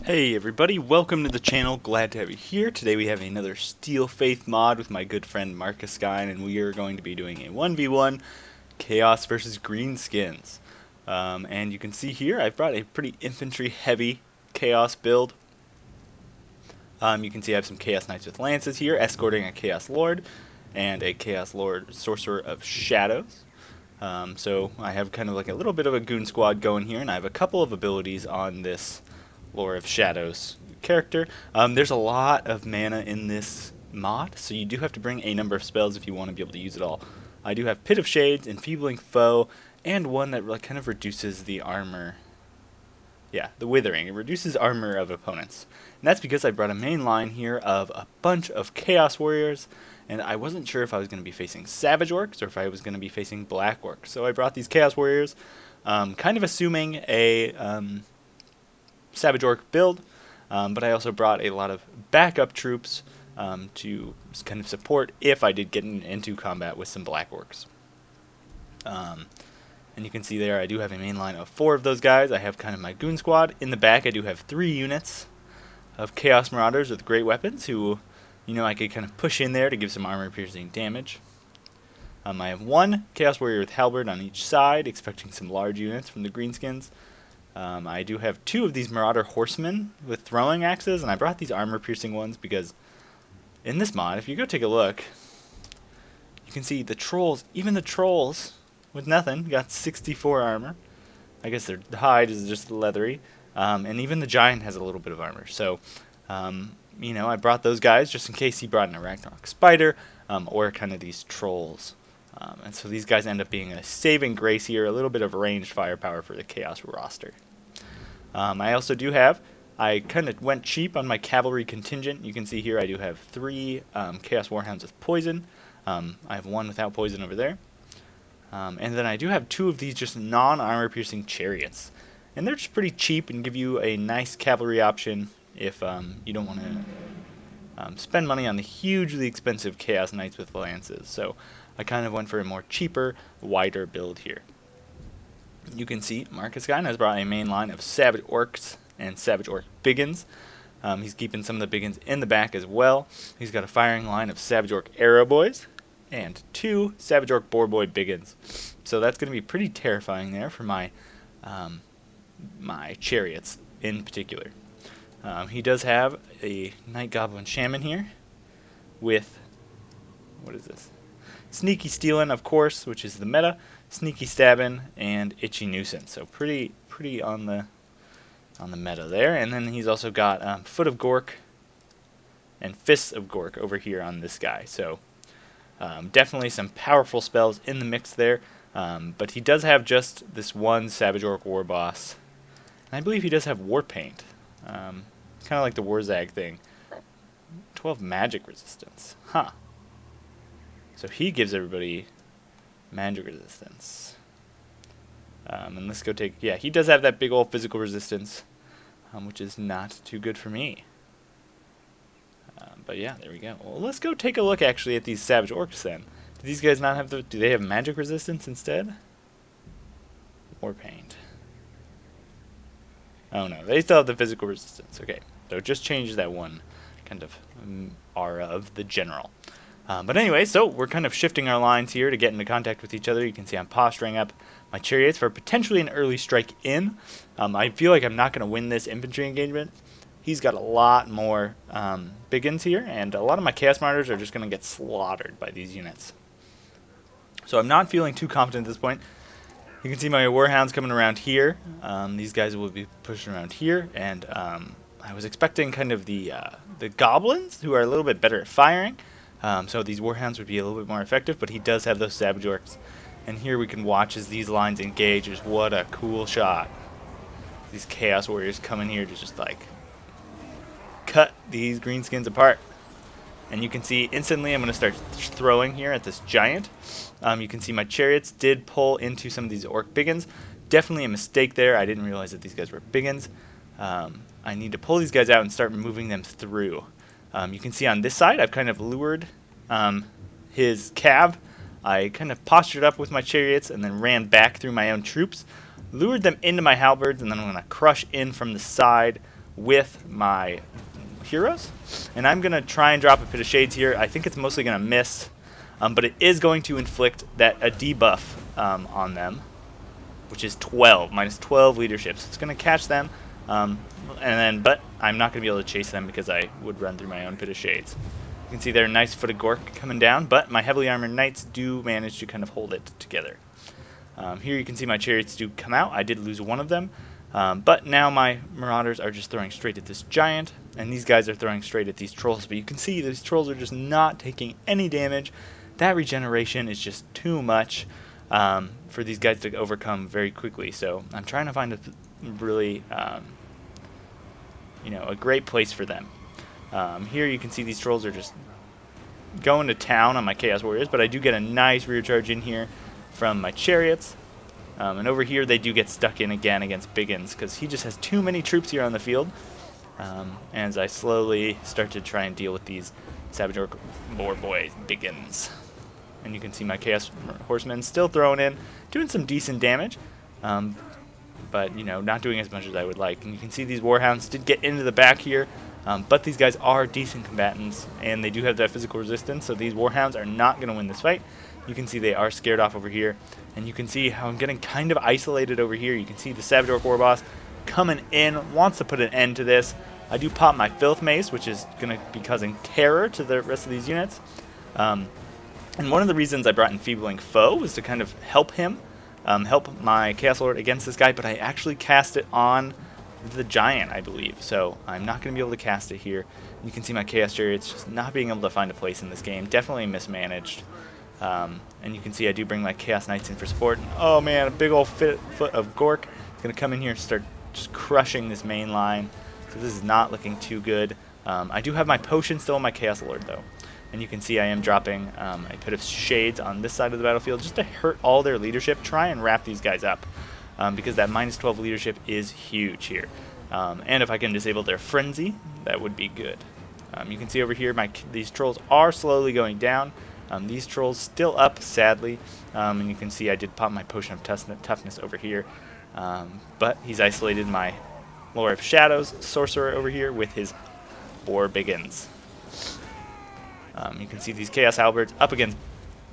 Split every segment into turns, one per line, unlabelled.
Hey everybody, welcome to the channel, glad to have you here. Today we have another Steel Faith mod with my good friend Marcus Guy, and we are going to be doing a 1v1 Chaos versus Greenskins. And you can see here I've brought a pretty infantry heavy Chaos build. You can see I have some Chaos Knights with Lances here, escorting a Chaos Lord and a Chaos Lord Sorcerer of Shadows. So I have kind of like a little bit of a goon squad going here, and I have a couple of abilities on this Lore of Shadows character. There's a lot of mana in this mod, so you do have to bring a number of spells if you want to be able to use it all. I do have Pit of Shades, Enfeebling Foe, and one that kind of reduces the armor. Yeah, the Withering. It reduces armor of opponents. And that's because I brought a main line here of a bunch of Chaos Warriors, and I wasn't sure if I was going to be facing Savage Orcs or if I was going to be facing Black Orcs. So I brought these Chaos Warriors, kind of assuming a Savage Orc build, but I also brought a lot of backup troops to kind of support if I did get into combat with some Black Orcs. And you can see there I do have a main line of 4 of those guys. I have kind of my goon squad. In the back I do have 3 units of Chaos Marauders with great weapons who, I could kind of push in there to give some armor piercing damage. I have 1 Chaos Warrior with Halberd on each side, expecting some large units from the Greenskins. I do have 2 of these Marauder Horsemen with throwing axes, and I brought these armor-piercing ones because in this mod, if you go take a look, you can see the trolls, even the trolls with nothing, got 64 armor. I guess their hide is just leathery, and even the giant has a little bit of armor. So, I brought those guys just in case he brought an Arachnarok Spider, or kind of these trolls. And so these guys end up being a saving grace here, a little bit of ranged firepower for the Chaos roster. I also do have, I kind of went cheap on my cavalry contingent. You can see here I do have 3 Chaos Warhounds with poison. I have 1 without poison over there. And then I do have 2 of these just non-armor piercing chariots. And they're just pretty cheap and give you a nice cavalry option if you don't want to spend money on the hugely expensive Chaos Knights with lances. So I kind of went for a more cheaper, wider build here. You can see Marcus Guy has brought a main line of Savage Orcs and Savage Orc Biggins. He's keeping some of the Biggins in the back as well. He's got a firing line of Savage Orc Arrow Boys and 2 Savage Orc Boar Boy Biggins. So that's going to be pretty terrifying there for my my chariots in particular. He does have a Night Goblin Shaman here with, what is this? Sneaky Stealin', of course, which is the meta, Sneaky Stabbin', and Itchy Nuisance. So pretty on the meta there. And then he's also got Foot of Gork and Fists of Gork over here on this guy. So definitely some powerful spells in the mix there. But he does have just this 1 Savage Orc War Boss. And I believe he does have War Paint. Kind of like the Warzag thing. 12 magic resistance. Huh. So he gives everybody magic resistance. And let's go take, yeah, he does have that big old physical resistance, which is not too good for me. But yeah, there we go. Well, let's go take a look actually at these Savage Orcs then. Do these guys not have do they have magic resistance instead? War Paint. Oh no, they still have the physical resistance. Okay, so just change that one kind of aura of the general. But anyway, so we're kind of shifting our lines here to get into contact with each other. You can see I'm posturing up my chariots for potentially an early strike in. I feel like I'm not going to win this infantry engagement. He's got a lot more Biggins here, and a lot of my Chaos Marauders are just going to get slaughtered by these units. So I'm not feeling too confident at this point. You can see my Warhounds coming around here. These guys will be pushing around here, and I was expecting kind of the Goblins, who are a little bit better at firing. So these Warhounds would be a little bit more effective, but he does have those Savage Orcs. And here we can watch as these lines engage. Just what a cool shot. These Chaos Warriors come in here to just like cut these Greenskins apart. And you can see instantly I'm going to start throwing here at this giant. You can see my chariots did pull into some of these Orc Biggins. Definitely a mistake there. I didn't realize that these guys were Biggins. I need to pull these guys out and start moving them through. You can see on this side I've kind of lured his cav. I kind of postured up with my chariots and then ran back through my own troops, lured them into my halberds, and then I'm going to crush in from the side with my heroes, and I'm going to try and drop a Pit of Shades here. I think it's mostly going to miss, but it is going to inflict a debuff on them, which is 12, minus 12 leadership. So it's going to catch them, but I'm not going to be able to chase them because I would run through my own Pit of Shades. You can see there, nice foot of Gork coming down, but my heavily armored knights do manage to kind of hold it together. Here you can see my chariots do come out. I did lose one of them, but now my marauders are just throwing straight at this giant, and these guys are throwing straight at these trolls. But you can see these trolls are just not taking any damage. That regeneration is just too much for these guys to overcome very quickly. So I'm trying to find a really, a great place for them. Here you can see these trolls are just going to town on my Chaos Warriors, but I do get a nice rear charge in here from my chariots. And over here they do get stuck in again against Biggins because he just has too many troops here on the field. As I slowly start to try and deal with these Savage Orc Boar Boy Biggins. And you can see my Chaos Horsemen still throwing in, doing some decent damage, but not doing as much as I would like. And you can see these Warhounds did get into the back here, but these guys are decent combatants, and they do have that physical resistance, so these Warhounds are not going to win this fight. You can see they are scared off over here, and you can see how I'm getting kind of isolated over here. You can see the Savage Orc War Boss coming in, wants to put an end to this. I do pop my Filth Mace, which is going to be causing terror to the rest of these units. And one of the reasons I brought Enfeebling Foe was to kind of help him, help my Chaos Lord against this guy, but I actually cast it on the giant, I believe, so I'm not going to be able to cast it here. You can see my Chaos Chariots just not being able to find a place in this game, definitely mismanaged. And you can see I do bring my Chaos Knights in for support. And, oh man, a big old foot of Gork is going to come in here and start just crushing this main line. So this is not looking too good. I do have my potion still on my Chaos Lord though. And you can see I am dropping a Pit of Shades on this side of the battlefield just to hurt all their leadership, try and wrap these guys up. Because that minus 12 leadership is huge here. And if I can disable their Frenzy, that would be good. You can see over here these trolls are slowly going down. These trolls still up, sadly, and you can see I did pop my Potion of Toughness over here, but he's isolated my Lord of Shadows Sorcerer over here with his Boar Biggins. You can see these Chaos Halberds up against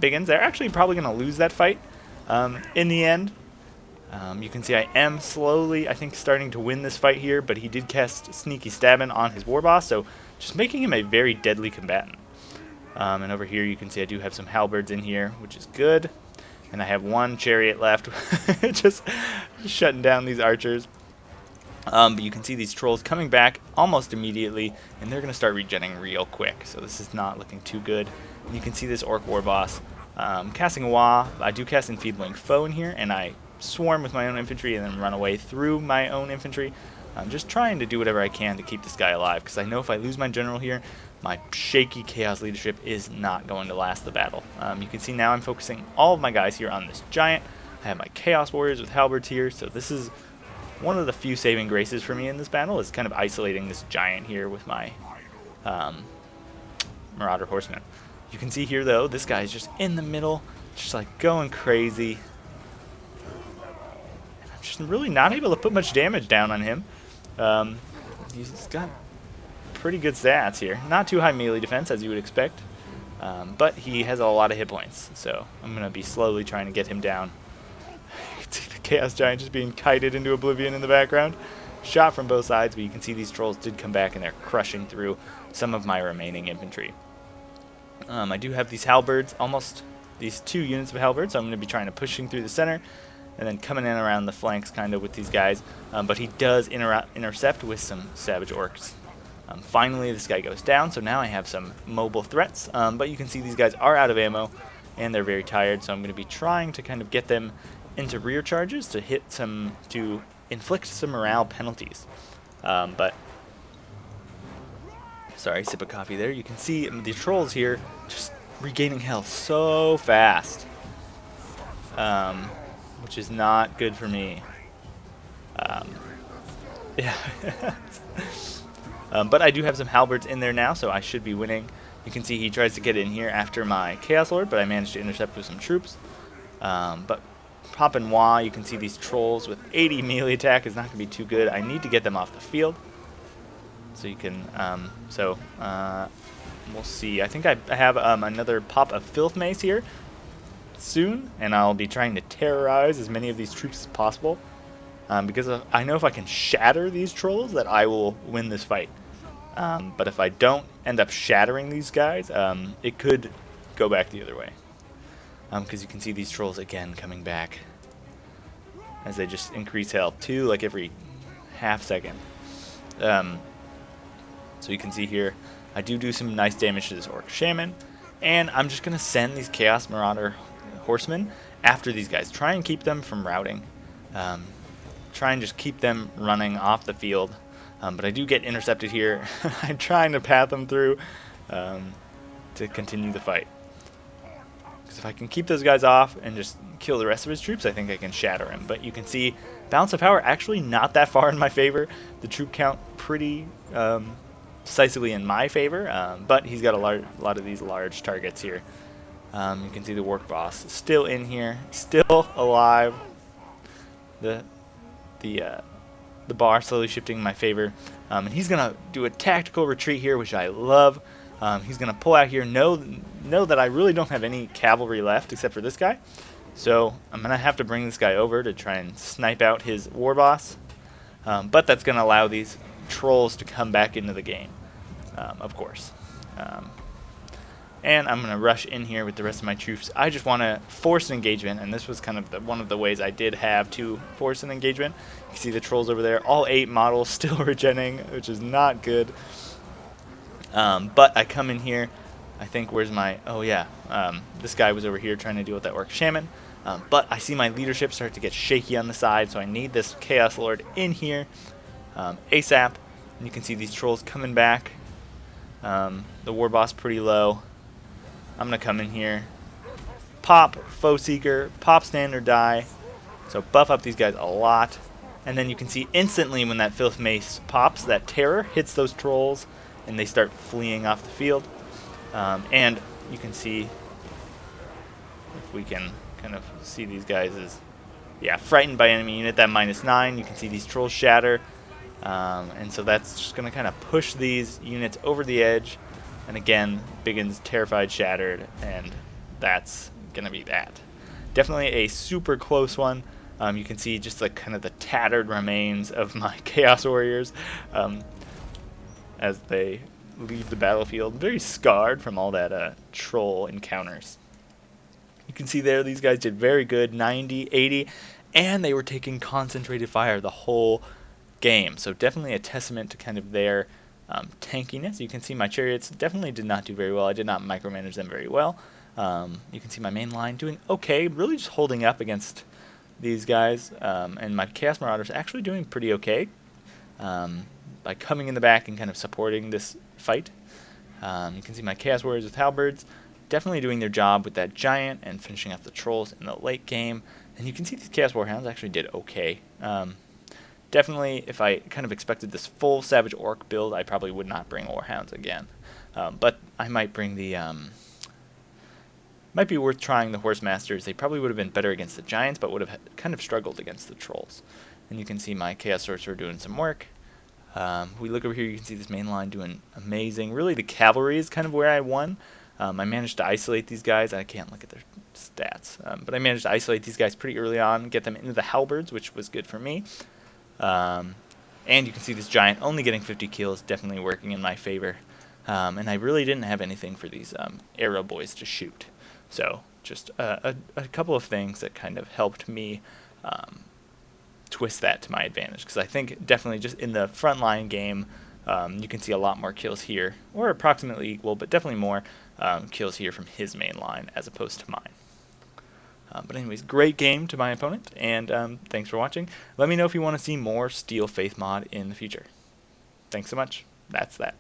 Biggins. They're actually probably going to lose that fight in the end. You can see I am slowly, I think, starting to win this fight here, but he did cast Sneaky Stabbing on his War Boss, so just making him a very deadly combatant. And over here you can see I do have some halberds in here, which is good. And I have one chariot left, just shutting down these archers. But you can see these trolls coming back almost immediately, and they're going to start regenning real quick. So this is not looking too good. And you can see this Orc War Boss casting a Wah. I do cast Enfeebling Foe in here, and I swarm with my own infantry and then run away through my own infantry. I'm just trying to do whatever I can to keep this guy alive, because I know if I lose my general here, my shaky Chaos leadership is not going to last the battle. You can see now I'm focusing all of my guys here on this giant. I have my Chaos Warriors with halberds here, so this is one of the few saving graces for me in this battle, is kind of isolating this giant here with my Marauder Horsemen. You can see here, though, this guy is just in the middle, just like going crazy. And I'm just really not able to put much damage down on him. He's got pretty good stats here. Not too high melee defense, as you would expect, but he has a lot of hit points, so I'm going to be slowly trying to get him down. You can see the Chaos Giant just being kited into oblivion in the background. Shot from both sides, but you can see these trolls did come back, and they're crushing through some of my remaining infantry. I do have these halberds, almost these 2 units of halberds, so I'm going to be trying to pushing through the center, and then coming in around the flanks kind of with these guys, but he does intercept with some Savage Orcs. Finally, this guy goes down, so now I have some mobile threats, but you can see these guys are out of ammo, and they're very tired, so I'm going to be trying to kind of get them into rear charges to to inflict some morale penalties. But, sorry, sip of coffee there. You can see the trolls here just regaining health so fast, which is not good for me. Yeah. But I do have some halberds in there now, so I should be winning. You can see he tries to get in here after my Chaos Lord, but I managed to intercept with some troops. But Pop and Wah, you can see these trolls with 80 melee attack is not going to be too good. I need to get them off the field. So you can, we'll see. I think I have another pop of Filth Mace here soon, and I'll be trying to terrorize as many of these troops as possible. Because I know if I can shatter these trolls that I will win this fight. But if I don't end up shattering these guys, it could go back the other way. Because you can see these trolls again coming back as they just increase health too, like every half second. So you can see here, I do some nice damage to this Orc Shaman, and I'm just going to send these Chaos Marauder Horsemen after these guys. Try and keep them from routing. Try and just keep them running off the field. But I do get intercepted here. I'm trying to path them through to continue the fight. Because if I can keep those guys off and just kill the rest of his troops, I think I can shatter him. But you can see balance of power actually not that far in my favor. The troop count pretty decisively in my favor, but he's got a lot of these large targets here. You can see the work boss still in here, still alive. The bar slowly shifting in my favor, and he's gonna do a tactical retreat here, which I love. He's gonna pull out here. Know that I really don't have any cavalry left except for this guy, so I'm gonna have to bring this guy over to try and snipe out his war boss. But that's gonna allow these trolls to come back into the game, of course. And I'm going to rush in here with the rest of my troops. I just want to force an engagement, and this was kind of one of the ways I did have to force an engagement. You can see the trolls over there. All 8 models still regenning, which is not good. But I come in here. I think, where's my... Oh, yeah. This guy was over here trying to deal with that Orc Shaman. But I see my leadership start to get shaky on the side, so I need this Chaos Lord in here ASAP. And you can see these trolls coming back. The War Boss pretty low. I'm going to come in here, pop Foe Seeker, pop Standard Die, so buff up these guys a lot. And then you can see instantly when that Filth Mace pops, that terror hits those trolls, and they start fleeing off the field. And you can see, if we can kind of see these guys as, yeah, frightened by enemy unit, that -9. You can see these trolls shatter. And so that's just going to kind of push these units over the edge. And again, Biggin's terrified, shattered, and that's going to be that. Definitely a super close one. You can see just like kind of the tattered remains of my Chaos Warriors as they leave the battlefield. Very scarred from all that troll encounters. You can see there these guys did very good, 90, 80, and they were taking concentrated fire the whole game. So definitely a testament to kind of their tankiness. You can see my chariots definitely did not do very well. I did not micromanage them very well. You can see my main line doing okay, really just holding up against these guys, and my Chaos Marauders actually doing pretty okay by coming in the back and kind of supporting this fight. You can see my Chaos Warriors with halberds definitely doing their job with that giant and finishing off the trolls in the late game. And you can see these Chaos Warhounds actually did okay. Definitely, if I kind of expected this full Savage Orc build, I probably would not bring Warhounds again. But I might bring the... might be worth trying the Horse Masters. They probably would have been better against the Giants, but would have kind of struggled against the Trolls. And you can see my Chaos Sorcerer doing some work. We look over here, you can see this main line doing amazing. Really, the Cavalry is kind of where I won. I managed to isolate these guys. I can't look at their stats. But I managed to isolate these guys pretty early on, get them into the Halberds, which was good for me. And you can see this Giant only getting 50 kills, definitely working in my favor. And I really didn't have anything for these arrow boys to shoot. So just a couple of things that kind of helped me twist that to my advantage. Because I think definitely just in the frontline game, you can see a lot more kills here, or approximately equal, but definitely more kills here from his main line as opposed to mine. But anyways, great game to my opponent, and thanks for watching. Let me know if you want to see more Steel Faith mod in the future. Thanks so much. That's that.